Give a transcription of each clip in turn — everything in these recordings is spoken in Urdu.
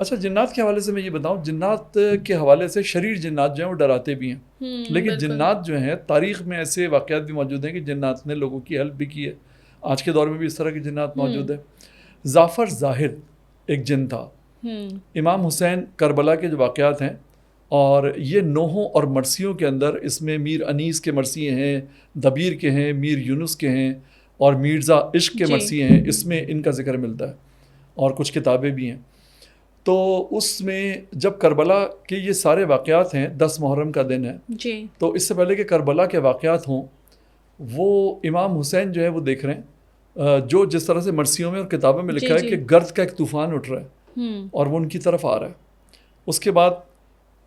اچھا جنات کے حوالے سے میں یہ بتاؤں، جنات کے حوالے سے شریر جنات جو ہیں وہ ڈراتے بھی ہیں، لیکن جنات جو ہیں تاریخ میں ایسے واقعات بھی موجود ہیں کہ جنات نے لوگوں کی ہیلپ بھی کی ہے، آج کے دور میں بھی اس طرح کے جنات موجود ہیں۔ جعفر زاہد ایک جن تھا، امام حسین کربلا کے جو واقعات ہیں، اور یہ نوحوں اور مرثیوں کے اندر اس میں میر انیس کے مرثیے ہیں، دبیر کے ہیں، میر یونس کے ہیں، اور مرزا عشق کے مرثیے ہیں، اس میں ان کا ذکر ملتا ہے، اور کچھ کتابیں بھی ہیں۔ تو اس میں جب کربلا کے یہ سارے واقعات ہیں، 10 محرم کا دن ہے، تو اس سے پہلے کہ کربلا کے واقعات ہوں، وہ امام حسین جو ہے وہ دیکھ رہے ہیں، جو جس طرح سے مرثیوں میں اور کتابوں میں لکھا ہے کہ گرد کا ایک طوفان اٹھ رہا ہے اور وہ ان کی طرف آ رہا ہے۔ اس کے بعد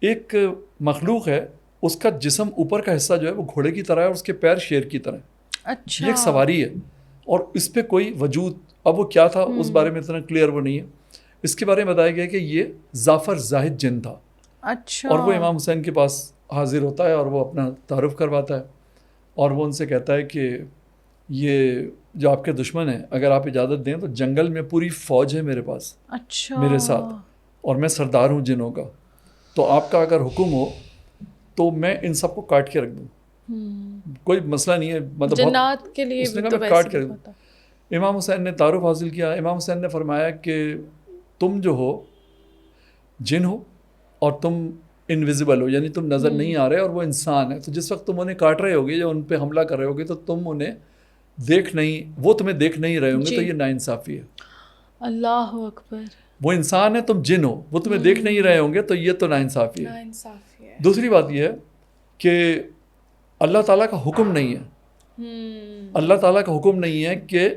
ایک مخلوق ہے، اس کا جسم اوپر کا حصہ جو ہے وہ گھوڑے کی طرح ہے اور اس کے پیر شیر کی طرح ہے۔ یہ ایک سواری ہے اور اس پہ کوئی وجود، اب وہ کیا تھا اس بارے میں اتنا کلیئر وہ نہیں ہے۔ اس کے بارے میں بتایا گیا کہ یہ جعفر زاہد جن تھا، اور وہ امام حسین کے پاس حاضر ہوتا ہے اور وہ اپنا تعارف کرواتا ہے، اور وہ ان سے کہتا ہے کہ یہ جو آپ کے دشمن ہیں، اگر آپ اجازت دیں تو جنگل میں پوری فوج ہے میرے پاس، میرے ساتھ، اور میں سردار ہوں جنوں کا، تو آپ کا اگر حکم ہو تو میں ان سب کو کاٹ کے رکھ دوں، کوئی مسئلہ نہیں ہے، مطلب جنات کے لیے اس نے کہا میں کاٹ کے رکھ دوں۔ امام حسین نے تعارف حاصل کیا، امام حسین نے فرمایا کہ تم جو ہو جن ہو اور تم انویزیبل ہو، یعنی تم نظر نہیں آ رہے، اور وہ انسان ہے، تو جس وقت تم انہیں کاٹ رہے ہوگے یا ان پہ حملہ کر رہے ہوگے تو تم انہیں وہ تمہیں دیکھ نہیں رہے ہوں گے، تو یہ ناانصافی ہے۔ اللہ اکبر۔ وہ انسان ہے، تم جن ہو، وہ تمہیں دیکھ نہیں رہے ہوں گے، تو یہ تو ناانصافی ہے۔ دوسری بات یہ ہے کہ اللہ تعالیٰ کا حکم نہیں ہے، اللہ تعالیٰ کا حکم نہیں ہے کہ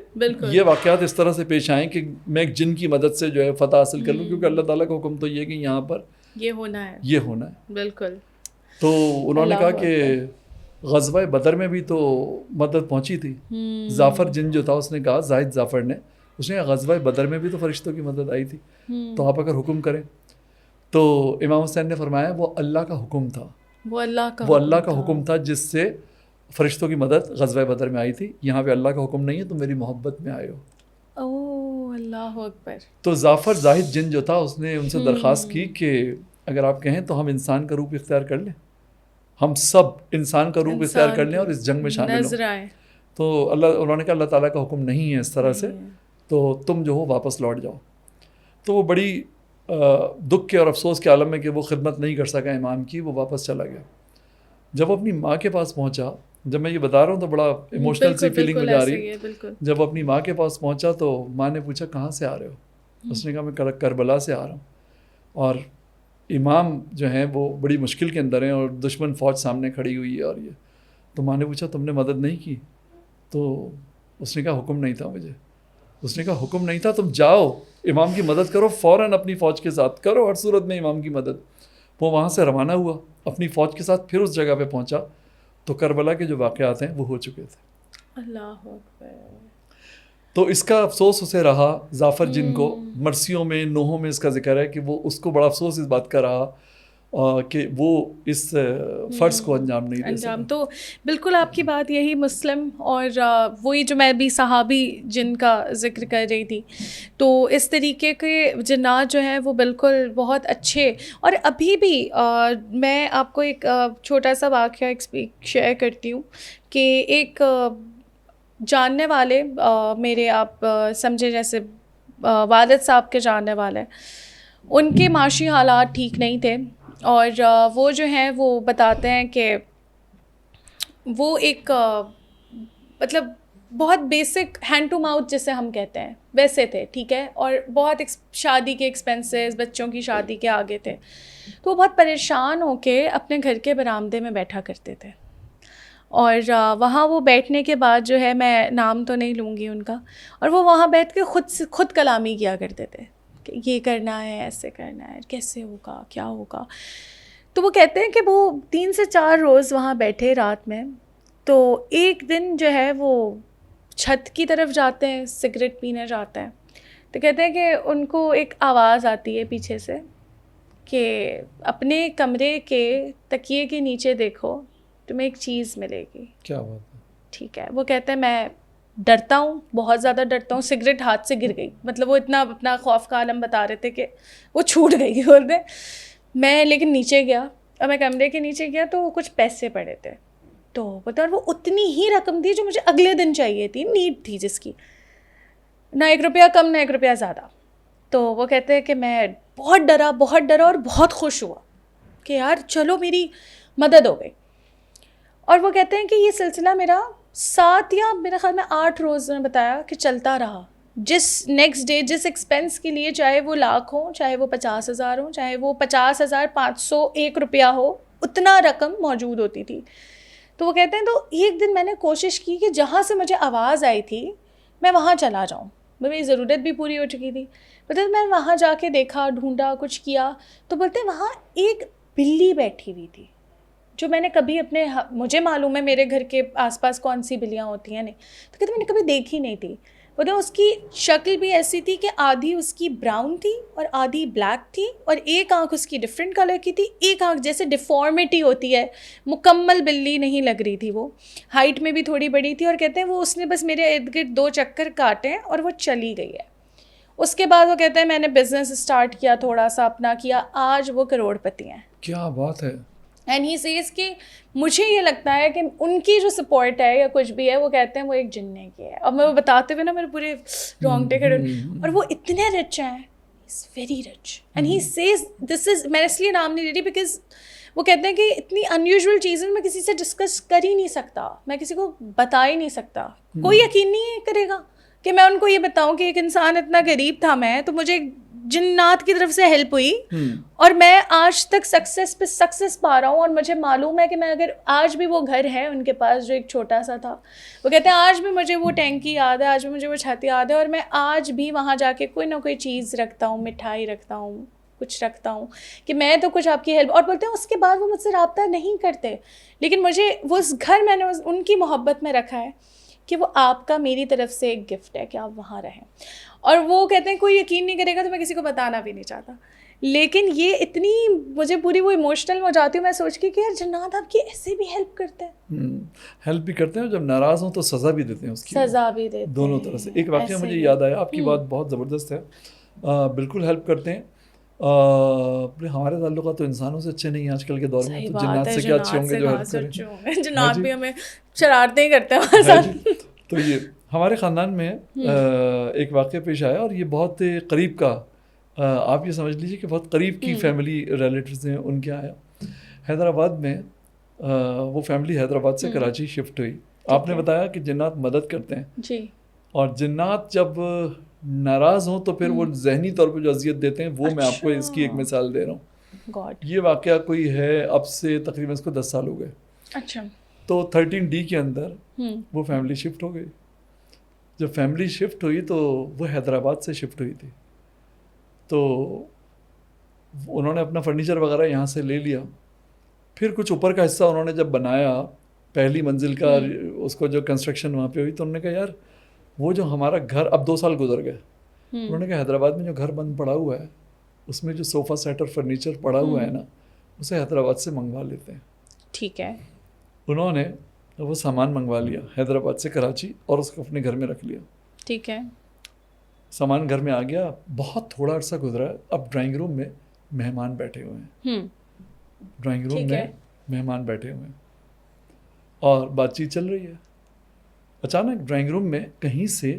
یہ واقعات اس طرح سے پیش آئیں کہ میں ایک جن کی مدد سے جو ہے فتح حاصل کر لوں، کیونکہ اللہ تعالیٰ کا حکم تو یہ کہ یہاں پر یہ ہونا ہے۔ بالکل۔ تو انہوں نے کہا کہ غزوہ بدر میں بھی تو مدد پہنچی تھی، جعفر جن جو تھا اس نے کہا، زاہد جعفر نے، اس نے کہا غزوہ بدر میں بھی تو فرشتوں کی مدد آئی تھی، تو آپ اگر حکم کریں تو امام حسین نے فرمایا وہ اللہ کا حکم تھا، وہ اللہ کا حکم تھا جس سے فرشتوں کی مدد غزوہ بدر میں آئی تھی، یہاں پہ اللہ کا حکم نہیں ہے، تم میری محبت میں آئے ہو۔ اللہ اکبر۔ تو جعفر زاہد جن جو تھا اس نے ان سے درخواست کی کہ اگر آپ کہیں تو ہم انسان کا روپ اختیار کر لیں، ہم سب انسان کا روپ اختیار کر لیں اور اس جنگ میں شامل ہوں۔ تو انہوں نے کہا اللہ تعالیٰ کا حکم نہیں ہے اس طرح سے، تو تم جو ہو واپس لوٹ جاؤ۔ تو وہ بڑی دکھ کے اور افسوس کے عالم میں کہ وہ خدمت نہیں کر سکا امام کی، وہ واپس چلا گیا۔ جب وہ اپنی ماں کے پاس پہنچا، جب میں یہ بتا رہا ہوں تو بڑا ایموشنل سی فیلنگ ہو جا رہی ہے، جب وہ اپنی ماں کے پاس پہنچا تو ماں نے پوچھا کہاں سے آ رہے ہو؟ اس نے کہا میں کربلا سے آ رہا ہوں، اور امام جو ہیں وہ بڑی مشکل کے اندر ہیں اور دشمن فوج سامنے کھڑی ہوئی ہے، اور یہ تو ماں نے پوچھا تم نے مدد نہیں کی؟ تو اس نے کہا حکم نہیں تھا مجھے۔ اس نے کہا حکم نہیں تھا، تم جاؤ امام کی مدد کرو، فوراً اپنی فوج کے ساتھ کرو ہر صورت میں امام کی مدد۔ وہ وہاں سے روانہ ہوا اپنی فوج کے ساتھ، پھر اس جگہ پہ پہنچا تو کربلا کے جو واقعات ہیں وہ ہو چکے تھے۔ اللہ اکبر۔ تو اس کا افسوس اسے رہا، جعفر جن کو مرثیوں میں نوحوں میں اس کا ذکر ہے کہ وہ اس کو بڑا افسوس اس بات کا رہا کہ وہ اس فرض کو انجام نہیں دے سکا۔ تو بالکل آپ کی بات یہی مسلم اور وہی جو میں بھی صحابی جن کا ذکر کر رہی تھی، تو اس طریقے کے جنات جو ہیں وہ بالکل بہت اچھے، اور ابھی بھی میں آپ کو ایک چھوٹا سا واقعہ شیئر کرتی ہوں کہ ایک جاننے والے میرے، آپ سمجھے جیسے والد صاحب کے جاننے والے، ان کے معاشی حالات ٹھیک نہیں تھے، اور وہ جو ہیں وہ بتاتے ہیں کہ وہ ایک مطلب بہت بیسک ہینڈ ٹو ماؤتھ جسے ہم کہتے ہیں ویسے تھے، ٹھیک ہے، اور بہت شادی کے ایکسپینسز بچوں کی شادی کے آگے تھے، تو وہ بہت پریشان ہو کے اپنے گھر کے برآمدے میں بیٹھا کرتے تھے، اور وہاں وہ بیٹھنے کے بعد جو ہے، میں نام تو نہیں لوں گی ان کا، اور وہ وہاں بیٹھ کے خود کلامی کیا کرتے تھے کہ یہ کرنا ہے، ایسے کرنا ہے، کیسے ہوگا، کیا ہوگا۔ تو وہ کہتے ہیں کہ وہ 3 سے 4 روز وہاں بیٹھے رات میں، تو ایک دن جو ہے وہ چھت کی طرف جاتے ہیں، سگریٹ پینے جاتے ہیں، تو کہتے ہیں کہ ان کو ایک آواز آتی ہے پیچھے سے کہ اپنے کمرے کے تکیے کے نیچے دیکھو، تمہیں ایک چیز ملے گی۔ کیا بات ہے؟ ٹھیک ہے، وہ کہتے ہیں میں ڈرتا ہوں, بہت زیادہ ڈرتا ہوں. سگریٹ ہاتھ سے گر گئی, مطلب وہ اتنا اپنا خوف کا عالم بتا رہے تھے کہ وہ چھوٹ گئی بولتے. میں لیکن نیچے گیا, اور میں کمرے کے نیچے گیا تو کچھ پیسے پڑے تھے, تو بتا, اور وہ اتنی ہی رقم تھی جو مجھے اگلے دن چاہیے تھی, نیڈ تھی جس کی, نہ 1 روپیہ کم نہ 1 روپیہ زیادہ. تو وہ کہتے ہیں کہ میں بہت ڈرا اور بہت خوش ہوا کہ یار چلو میری مدد ہو گئی. اور وہ کہتے ہیں کہ یہ سلسلہ میرا 7 یا میرے خیال میں 8 روز نے بتایا کہ چلتا رہا. جس نیکسٹ ڈے جس ایکسپینس کے لیے, چاہے وہ 1,00,000 ہو, چاہے وہ 50,000 ہو, چاہے وہ 50,501 روپیہ ہو, اتنا رقم موجود ہوتی تھی. تو وہ کہتے ہیں تو ایک دن میں نے کوشش کی کہ جہاں سے مجھے آواز آئی تھی میں وہاں چلا جاؤں, میری ضرورت بھی پوری ہو چکی تھی. بولتے میں وہاں جا کے دیکھا, ڈھونڈا, کچھ کیا, تو بولتے وہاں ایک بلی بیٹھی ہوئی تھی جو میں نے کبھی اپنے, مجھے معلوم ہے میرے گھر کے آس پاس کون سی بلیاں ہوتی ہیں نہیں, تو کہتے میں نے کبھی دیکھی نہیں تھی. بولتے اس کی شکل بھی ایسی تھی کہ آدھی اس کی براؤن تھی اور آدھی بلیک تھی, اور ایک آنکھ اس کی ڈفرینٹ کلر کی تھی, ایک آنکھ جیسے ڈیفارمیٹی ہوتی ہے, مکمل بلی نہیں لگ رہی تھی وہ, ہائٹ میں بھی تھوڑی بڑی تھی. اور کہتے ہیں وہ اس نے بس میرے ارد گرد 2 چکر کاٹے اور وہ چلی گئی ہے. اس کے بعد وہ کہتے ہیں میں نے بزنس اسٹارٹ کیا, تھوڑا سا اپنا کیا, آج وہ کروڑپتی ہیں. کیا بات ہے. اینڈ ہی سیز کہ مجھے یہ لگتا ہے کہ ان کی جو سپورٹ ہے یا کچھ بھی ہے, وہ کہتے ہیں وہ ایک جن نے کی ہے. اور میں وہ بتاتے ہوئے نا میرے پورے رونگٹے کھڑے, اور وہ اتنے رچ ہیں, is very rich. And he says this is, میں اس لیے نام نہیں لے رہی بیکاز وہ کہتے ہیں کہ اتنی انیوژول چیزیں میں کسی سے ڈسکس کر ہی نہیں سکتا, میں کسی کو بتا ہی نہیں سکتا. کوئی یقین نہیں کرے گا کہ میں ان کو یہ بتاؤں کہ ایک انسان اتنا غریب تھا میں, تو مجھے جنات کی طرف سے ہیلپ ہوئی, اور میں آج تک سکسیس پہ سکسیس پا رہا ہوں. اور مجھے معلوم ہے کہ میں اگر آج بھی, وہ گھر ہے ان کے پاس جو ایک چھوٹا سا تھا, وہ کہتے ہیں آج بھی مجھے وہ ٹینکی یاد ہے, آج بھی مجھے وہ چھت یاد ہے, اور میں آج بھی وہاں جا کے کوئی نہ کوئی چیز رکھتا ہوں, مٹھائی رکھتا ہوں, کچھ رکھتا ہوں کہ میں تو کچھ آپ کی ہیلپ. اور بولتے ہیں اس کے بعد وہ مجھ سے رابطہ نہیں کرتے, لیکن مجھے وہ اس گھر میں نے ان کی محبت میں رکھا ہے کہ وہ آپ کا میری طرف سے ایک گفٹ ہے کہ آپ وہاں رہیں. اور وہ کہتے ہیں کوئی یقین نہیں کرے گا, تو میں کسی کو بتانا بھی نہیں چاہتا, لیکن یہ اتنی مجھے پوری وہ ایموشنل ہو جاتی ہوں میں سوچ کے کہ یار جنات آپ کی ایسے بھی ہیلپ کرتے ہیں. ہیلپ بھی کرتے ہیں, جب ناراض ہوں تو سزا بھی دیتے ہیں, اس کی سزا بھی دیتے ہیں دونوں طرح سے. ایک واقعہ مجھے یاد آیا, آپ کی بات بہت زبردست ہے, بالکل ہیلپ کرتے ہیں. ہمارے تعلقات تو انسانوں سے اچھے نہیں ہیں آج کل کے دور میں, تو جنات سے کیا اچھے ہوں گے جو ہیلپ کریں. جنات بھی ہمیں شرارتیں کرتے ہیں ہمارے ساتھ. تو یہ ہمارے خاندان میں ایک واقعہ پیش آیا, اور یہ بہت قریب کا, آپ یہ سمجھ لیجیے کہ بہت قریب کی فیملی ریلیٹیوز ہیں ان کے آیا. حیدرآباد میں وہ فیملی حیدرآباد سے کراچی شفٹ ہوئی. آپ نے بتایا کہ جنات مدد کرتے ہیں جی, اور جنات جب ناراض ہوں تو پھر وہ ذہنی طور پہ جو اذیت دیتے ہیں, وہ میں آپ کو اس کی ایک مثال دے رہا ہوں. یہ واقعہ کوئی ہے اب سے تقریباً اس کو 10 سال ہو گئے. اچھا. تو 13D کے اندر وہ فیملی شفٹ ہو گئی. جب فیملی شفٹ ہوئی تو وہ حیدرآباد سے شفٹ ہوئی تھی, تو انہوں نے اپنا فرنیچر وغیرہ یہاں سے لے لیا. پھر کچھ اوپر کا حصہ انہوں نے جب بنایا, پہلی منزل کا, اس کو جو کنسٹرکشن وہاں پہ ہوئی, تو انہوں نے کہا یار وہ جو ہمارا گھر, اب 2 سال گزر گئے, انہوں نے کہا حیدرآباد میں جو گھر بند پڑا ہوا ہے اس میں جو صوفہ سیٹ اور فرنیچر پڑا ہوا ہے نا, اسے حیدرآباد سے منگوا لیتے ہیں. ٹھیک ہے. انہوں نے وہ سامان منگوا لیا حیدرآباد سے کراچی, اور اس کو اپنے گھر میں رکھ لیا. ٹھیک ہے. سامان گھر میں آ گیا, بہت تھوڑا عرصہ گزرا, اب ڈرائنگ روم میں مہمان بیٹھے ہوئے ہیں, ڈرائنگ روم میں مہمان بیٹھے ہوئے ہیں اور بات چیت چل رہی ہے. اچانک ڈرائنگ روم میں کہیں سے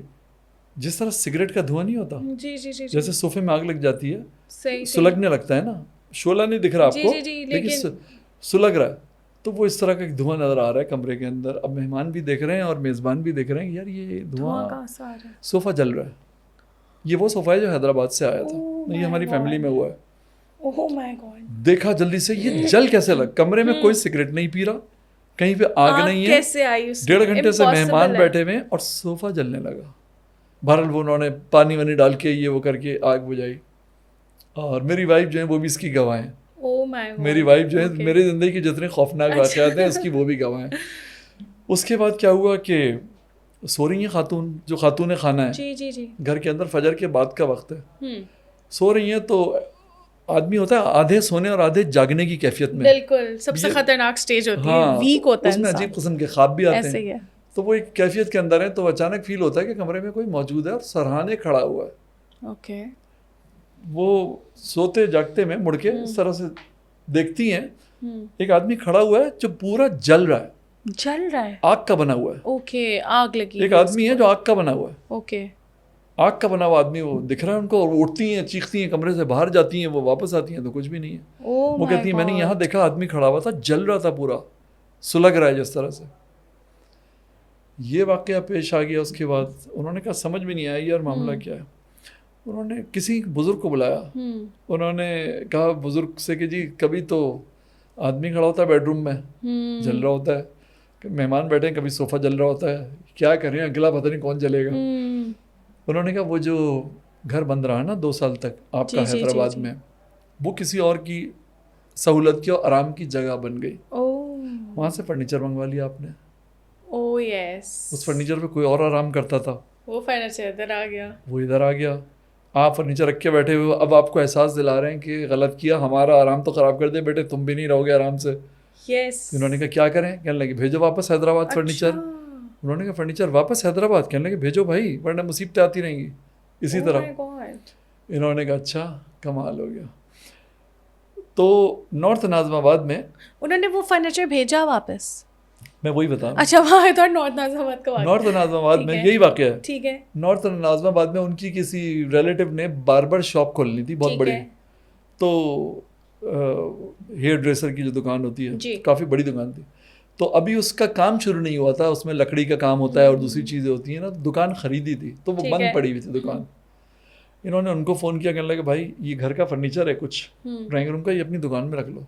جس طرح سگریٹ کا دھواں نہیں ہوتا, جی جی جی, جیسے صوفے میں آگ لگ جاتی ہے, صحیح سلگنے لگتا ہے نا, شعلہ نہیں دکھ رہا آپ کو لیکن سلگ رہا ہے, تو وہ اس طرح کا ایک دھواں نظر آ رہا ہے کمرے کے اندر. اب مہمان بھی دیکھ رہے ہیں اور میزبان بھی دیکھ رہے ہیں, یار یہ دھواں صوفہ جل رہا ہے. یہ وہ صوفہ ہے جو حیدرآباد سے آیا تھا, یہ ہماری فیملی میں ہوا ہے. دیکھا جلدی سے یہ جل کیسے لگ, کمرے میں کوئی سگریٹ نہیں پی رہا, کہیں پہ آگ نہیں ہے, 1.5 گھنٹے سے مہمان بیٹھے ہوئے اور صوفہ جلنے لگا. بہرحال وہ انہوں نے پانی وانی ڈال کے یہ وہ کر کے آگ بجھائی, اور میری وائف جو ہے وہ بھی اس کی گواہ ہیں. میری وائف جو ہے میری زندگی کے جتنے خوفناک واقعات ہیں اس کی وہ بھی گواہ ہیں. اس کے بعد کیا ہوا کہ سو رہی ہیں خاتون, جو خاتون خانہ ہے گھر کے اندر, فجر کے بعد کا وقت ہے, سو رہی ہیں. تو آدمی ہوتا ہے آدھے سونے اور آدھے جاگنے کی کیفیت میں, بالکل سب سے خطرناک سٹیج ہوتی ہے, ویک ہوتا ہے, اس میں عجیب قسم کے خواب بھی آتے ہیں. تو وہ ایک کیفیت کے اندر ہیں تو اچانک فیل ہوتا ہے کہ کمرے میں کوئی موجود ہے اور سرحانے کھڑا ہوا ہے. اوکے. وہ سوتے جاگتے میں مڑ کے اس طرح سے دیکھتی ہیں ایک آدمی کھڑا ہوا ہے جو پورا جل رہا ہے, آگ کا بنا ہوا ہے. اوکے, آگ لگی. ایک آدمی ہے جو آگ کا بنا ہوا ہے. اوکے. آگ کا بنا ہوا آدمی وہ دکھ رہا ہے ان کو, اور اٹھتی ہیں, چیختی ہیں, کمرے سے باہر جاتی ہیں, وہ واپس آتی ہیں تو کچھ بھی نہیں ہے. وہ کہتی ہیں میں نے یہاں دیکھا آدمی کھڑا ہوا تھا, جل رہا تھا, پورا سلگ رہا ہے جس طرح سے. یہ واقعہ پیش آ گیا. اس کے بعد انہوں نے کہا سمجھ میں نہیں آیا یار معاملہ کیا ہے. انہوں نے کسی بزرگ کو بلایا. انہوں نے کہا بزرگ سے کہ جی کبھی تو آدمی کھڑا ہوتا ہے بیڈ روم میں, جل رہا ہوتا ہے, مہمان بیٹھے ہیں, کبھی صوفہ جل رہا ہوتا ہے, کیا کریں اگلا پتہ نہیں کون جلے گا. انہوں نے کہا وہ جو گھر بن رہا ہے نا 2 سال تک آپ کا حیدرآباد میں, وہ کسی اور کی سہولت کی اور آرام کی جگہ بن گئی. وہاں سے فرنیچر منگوا لیا آپ نے. اس فرنیچر پہ کوئی اور آرام کرتا تھا, وہ فرنیچر ادھر آ گیا, وہ ادھر آ گیا. آپ فرنیچر رکھ کے بیٹھے ہوئے, اب آپ کو احساس دلا رہے ہیں کہ غلط کیا, ہمارا آرام تو خراب کر دے بیٹے, تم بھی نہیں رہو گے آرام سے. انہوں نے کہا کیا کریں, کہنے لگے بھیجو واپس حیدرآباد فرنیچر. انہوں نے کہا فرنیچر واپس حیدرآباد, کہنے لگے بھیجو بھائی ورنہ مصیبتیں آتی رہیں گی اسی طرح. انہوں نے کہا اچھا کمال ہو گیا. تو نارتھ ناظم آباد میں انہوں نے وہ فرنیچر بھیجا واپس. میں وہی بتا رہا ہوں. اچھا وہاں تو نارتھ ناظم آباد کا, نارتھ ناظم آباد میں یہی واقعہ ہے. ٹھیک ہے. نارتھ ناظم آباد میں ان کی کسی ریلیٹیو نے باربر شاپ کھولنی تھی بہت بڑی. تو ہیئر ڈریسر کی جو دکان ہوتی ہے کافی بڑی دکان تھی. تو ابھی اس کا کام شروع نہیں ہوا تھا, اس میں لکڑی کا کام ہوتا ہے اور دوسری چیزیں ہوتی ہیں نا. دکان خریدی تھی تو وہ بند پڑی ہوئی تھی دکان. انہوں نے ان کو فون کیا, کہنے لگے بھائی یہ گھر کا فرنیچر ہے کچھ ڈرائنگ روم کا, یہ اپنی دکان میں رکھ لو.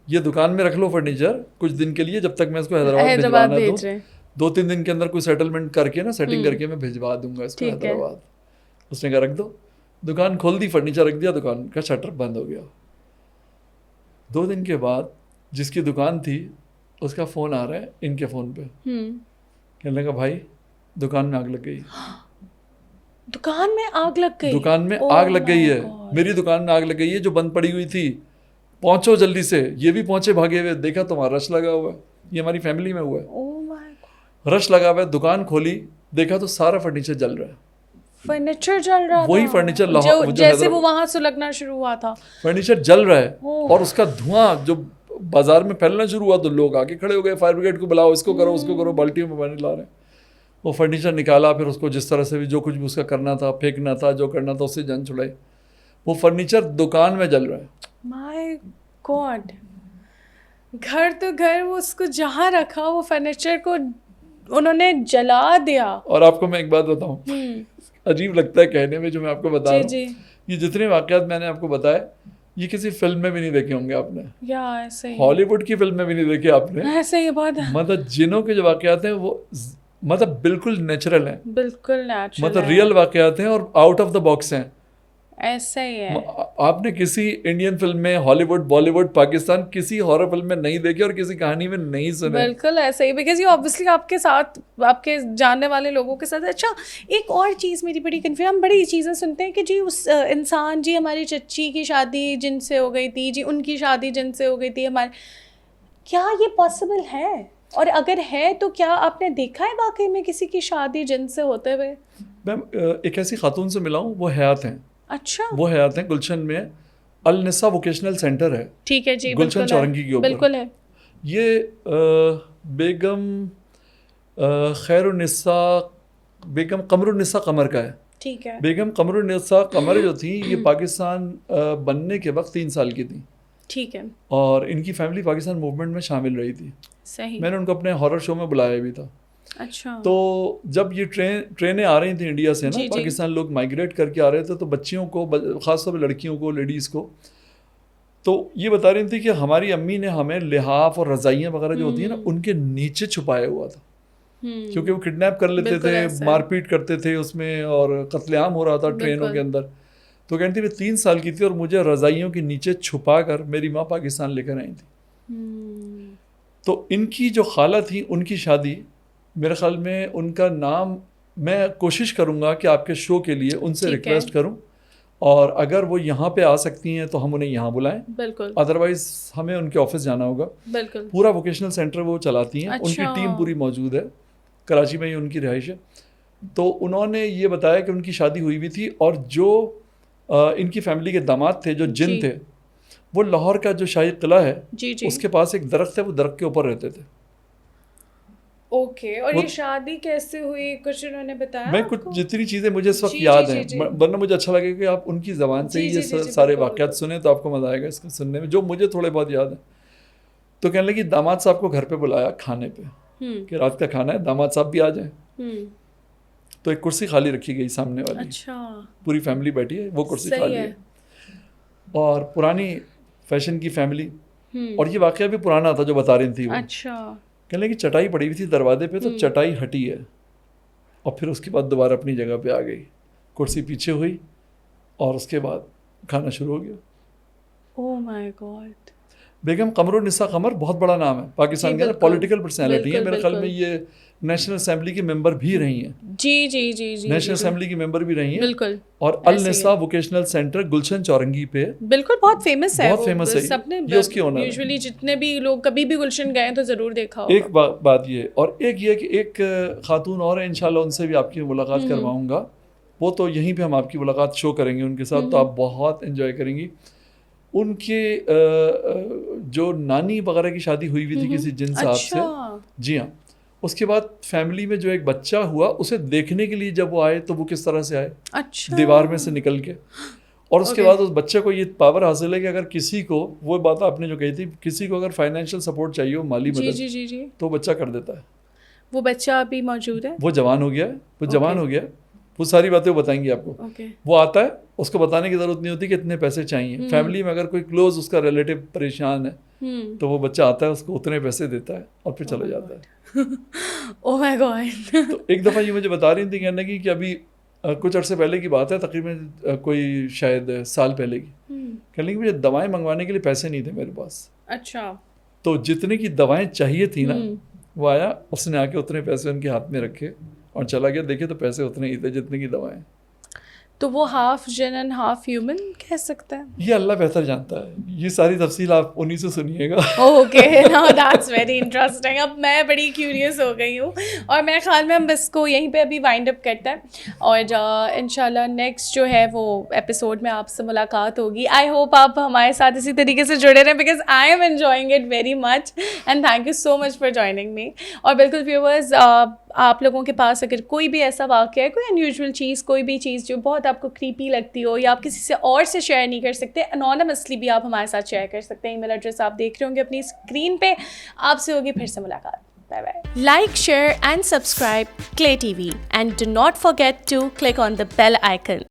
یہ دکان میں رکھ لو فرنیچر کچھ دن کے لیے, جب تک میں اس کو حیدرآباد بھیجوانا دوں, 2-3 دن کے اندر کوئی سیٹلمنٹ کر کے نا, سیٹنگ کر کے میں بھیجوا دوں گا اس کو حیدرآباد. اس نے کہا رکھ دو. دکان کھول دی, فرنیچر رکھ دیا, دکان کا شٹر بند ہو گیا. 2 دن کے بعد جس کی دکان تھی اس کا فون آ رہا ہے ان کے فون پہ. کہنے لگا بھائی دکان میں آگ لگ گئی. دکان میں آگ لگ گئی. دکان میں آگ لگ گئی ہے, میری دکان میں آگ لگ گئی ہے جو بند پڑی ہوئی تھی, پہنچو جلدی سے. یہ بھی پہنچے بھاگے ہوئے, دیکھا تو وہاں رش لگا ہوا ہے. یہ ہماری فیملی میں ہوا ہے, رش لگا ہوا ہے. دکان کھولی, دیکھا تو سارا فرنیچر جل رہا ہے. فرنیچر جل رہا ہے, وہی فرنیچر جیسے وہ وہاں سلگنا شروع ہوا تھا, فرنیچر جل رہا ہے. اور اس کا دھواں جو بازار میں پھیلنا شروع ہوا تو لوگ آگے کھڑے ہو گئے, فائر بریگیڈ کو بلاؤ, اس کو کرو اس کو کرو, بالٹیوں میں پانی لا رہے ہیں. وہ فرنیچر نکالا, پھر اس کو جس طرح سے بھی جو کچھ بھی اس کا کرنا تھا, پھینکنا تھا, جو کرنا تھا, اس سے جان چھڑائی. وہ فرنیچر دکان میں جل رہا ہے. مائی گاڈ. گھر تو گھر, وہ اس کو جہاں رکھا وہ فرنیچر کو انہوں نے جلا دیا. اور آپ کو میں ایک بات بتاؤں, عجیب لگتا ہے کہنے میں جو میں آپ کو بتا رہا ہوں, یہ جتنے واقعات میں نے آپ کو بتائے یہ کسی فلم میں بھی نہیں دیکھے ہوں گے آپ نے, ہالی ووڈ کی فلم میں بھی نہیں دیکھے آپ نے. ایسے ہی بات ہے. مطلب جنوں کے جو واقعات ہیں وہ مطلب بالکل نیچرل ہیں, بالکل نیچرل, مطلب ریئل واقعات ہیں اور آؤٹ آف دا باکس ہیں. ایسا ہی ہے. آپ نے کسی انڈین فلم میں, ہالی ووڈ, بالی ووڈ, پاکستان کسی ہارر فلم میں نہیں دیکھے اور کسی کہانی میں نہیں سنے. بالکل ایسا ہی, بیکاز یہ آبویسلی آپ کے ساتھ, آپ کے جاننے والے لوگوں کے ساتھ. اچھا ایک اور چیز میری بڑی کنفیوژن, ہم بڑی چیزیں سنتے ہیں کہ جی اس انسان, جی ہماری چچی کی شادی جن سے ہو گئی تھی, جی ان کی شادی جن سے ہو گئی تھی ہمارے. کیا یہ پاسبل ہے؟ اور اگر ہے تو کیا آپ نے دیکھا ہے واقعی میں کسی کی شادی جن سے ہوتے ہوئے؟ میم ایک ایسی خاتون سے ملا ہوں, وہ حیات ہیں. اچھا, وہ حیات ہیں, گلشن میں النساء ووکیشنل سینٹر ہے. ٹھیک ہے جی, گلشن چورنگی کے اوپر. بالکل ہے. یہ بیگم خیر النساء, بیگم قمر النساء قمر کا ہے. ٹھیک ہے. بیگم قمر النساء قمر جو تھی یہ پاکستان بننے کے وقت 3 سال کی تھی. ٹھیک ہے. اور ان کی فیملی پاکستان موومنٹ میں شامل رہی تھی. صحیح. میں نے ان کو اپنے ہارر شو میں بلایا بھی تھا. اچھا. تو جب یہ ٹرینیں آ رہی تھیں انڈیا سے نا, پاکستان لوگ مائگریٹ کر کے آ رہے تھے, تو بچیوں کو, خاص طور پہ لڑکیوں کو, لیڈیز کو, تو یہ بتا رہی تھی کہ ہماری امی نے ہمیں لحاف اور رضائیاں وغیرہ جو ہوتی ہیں نا ان کے نیچے چھپایا ہوا تھا, کیونکہ وہ کڈنیپ کر لیتے تھے, مار پیٹ کرتے تھے اس میں, اور قتل عام ہو رہا تھا ٹرینوں کے اندر. تو کہتی میں 3 سال کی تھی اور مجھے رضائیوں کے نیچے چھپا کر میری ماں پاکستان لے کر آئی تھی. تو ان کی جو خالہ تھی, ان کی شادی, میرے خیال میں ان کا نام میں کوشش کروں گا کہ آپ کے شو کے لیے ان سے ریکویسٹ کروں, اور اگر وہ یہاں پہ آ سکتی ہیں تو ہم انہیں یہاں بلائیں, بالکل, ادروائز ہمیں ان کے آفس جانا ہوگا. بالکل, پورا ووکیشنل سینٹر وہ چلاتی ہیں, ان کی اچھا. ٹیم پوری موجود ہے, کراچی میں ہی ان کی رہائش ہے. تو انہوں نے یہ بتایا کہ ان کی شادی ہوئی ہوئی تھی, اور جو ان کی فیملی کے داماد تھے جو جن تھے, وہ لاہور کا جو شاہی قلعہ ہے اس کے پاس ایک درخت ہے, وہ درخت کے اوپر رہتے تھے. اوکے, اور یہ شادی کیسے ہوئی کچھ انہوں نے بتایا؟ میں کچھ جتنی چیزیں مجھے اس وقت یاد ہیں, ورنہ مجھے اچھا لگے کہ آپ ان کی زبان سے یہ سارے واقعات سنیں تو آپ کو مزہ آئے گا اس کو سننے میں, جو مجھے تھوڑے بہت یاد ہیں. تو کہنے لگی داماد صاحب کو گھر پہ بلایا کھانے پہ کہ رات کا کھانا ہے, داماد صاحب بھی آ جائیں. تو ایک کرسی خالی رکھی گئی سامنے والی, پوری فیملی بیٹھی ہے, وہ کرسی خالی ہے, اور پرانی فیشن کی فیملی, اور یہ واقعہ بھی پرانا تھا جو بتا رہی تھی وہ. کہنے لگی چٹائی پڑی ہوئی تھی دروازے پہ, تو چٹائی ہٹی ہے, اور پھر اس کے بعد دوبارہ اپنی جگہ پہ آ گئی, کرسی پیچھے ہوئی, اور اس کے بعد کھانا شروع ہو گیا. اوہ مائی گاڈ. بیگم قمر النساء قمر بہت بڑا نام ہے پاکستان کے اندر, پولیٹیکل پرسنالٹی ہے, میرے خیال میں یہ نیشنل اسمبلی کی ممبر بھی رہی ہیں. جی جی جی جی, نیشنل اسمبلی کی ممبر بھی رہی ہیں, بالکل. اور النساء ووکیشنل سینٹر گلشن چورنگی پہ, بالکل بہت فیمس ہے, بہت فیمس ہے, سب نے یہ اس کی اونر ہے. یوزولی جتنے بھی لوگ کبھی بھی گلشن گئے تو ضرور دیکھا ہوگا. ایک بات یہ, اور ایک یہ کہ ایک خاتون اور ہے, انشاءاللہ ان سے بھی آپ کی ملاقات کرواؤں گا, وہ تو یہیں پہ ہم آپ کی ملاقات شو کریں گے ان کے ساتھ, تو آپ بہت انجوائے کریں گی. ان کے جو نانی وغیرہ کی شادی ہوئی ہوئی تھی کسی جن صاحب سے, جی ہاں, اس کے بعد فیملی میں جو ایک بچہ ہوا, اسے دیکھنے کے لیے جب وہ آئے تو وہ کس طرح سے آئے, دیوار میں سے نکل کے, اور اس کے بعد اس بچے کو یہ پاور حاصل ہے کہ اگر کسی کو, وہ بات آپ نے جو کہی تھی, کسی کو اگر فائنینشیل سپورٹ چاہیے ہو, مالی مدد, تو بچہ کر دیتا ہے. وہ بچہ ابھی موجود ہے, وہ جوان ہو گیا, وہ جوان ہو گیا, وہ ساری باتیں وہ بتائیں گے آپ کو. وہ آتا ہے, اس کو بتانے کی ضرورت نہیں ہوتی کہ اتنے پیسے چاہیے. فیملی میں اگر کوئی کلوز اس کا ریلیٹو پریشان ہے تو وہ بچہ آتا ہے, اس کو اتنے پیسے دیتا ہے اور پھر چلا جاتا ہے. اوہ مائی گاڈ. تو ایک دفعہ یہ مجھے بتا رہی تھی کہنے کی کہ ابھی کچھ عرصے پہلے کی بات ہے, تقریباً کوئی شاید سال پہلے کی, کہنے کی مجھے دوائیں منگوانے کے لیے پیسے نہیں تھے میرے پاس. اچھا. تو جتنے کی دوائیں چاہیے تھی نا, وہ آیا, اس نے آ کے اتنے پیسے ان کے ہاتھ میں رکھے اور چلا گیا. دیکھے تو پیسے اتنے ہی تھے جتنے کی دوائیں. تو وہ ہاف جن اینڈ ہاف ہیومن کہہ سکتے ہیں. یہ اللہ بہتر جانتا ہے, یہ ساری تفصیل آپ انہی سے سنیے گا. Okay, no that's very interesting. اب میں بڑی کیوریس ہو گئی ہوں, اور میرے خیال میں ہم بس کو یہیں پہ ابھی وائنڈ اپ کرتے ہیں, اور انشاءاللہ نیکسٹ جو ہے وہ ایپیسوڈ میں آپ سے ملاقات ہوگی. آئی ہوپ آپ ہمارے ساتھ اسی طریقے سے جڑے رہیں, because I am enjoying it very much, and thank you so much for joining me. اور بالکل ویورز, آپ لوگوں کے پاس اگر کوئی بھی ایسا واقعہ ہے, کوئی انیوژول چیز, کوئی بھی چیز جو بہت آپ کو کریپی لگتی ہو, یا آپ کسی سے اور سے شیئر نہیں کر سکتے, انونیمسلی بھی آپ ہمارے ساتھ شیئر کر سکتے ہیں. ای میل ایڈریس آپ دیکھ رہے ہوں گے اپنی اسکرین پہ. آپ سے ہوگی پھر سے ملاقات. Bye bye. Like, share and subscribe Clay TV, and do not forget to click on the bell icon.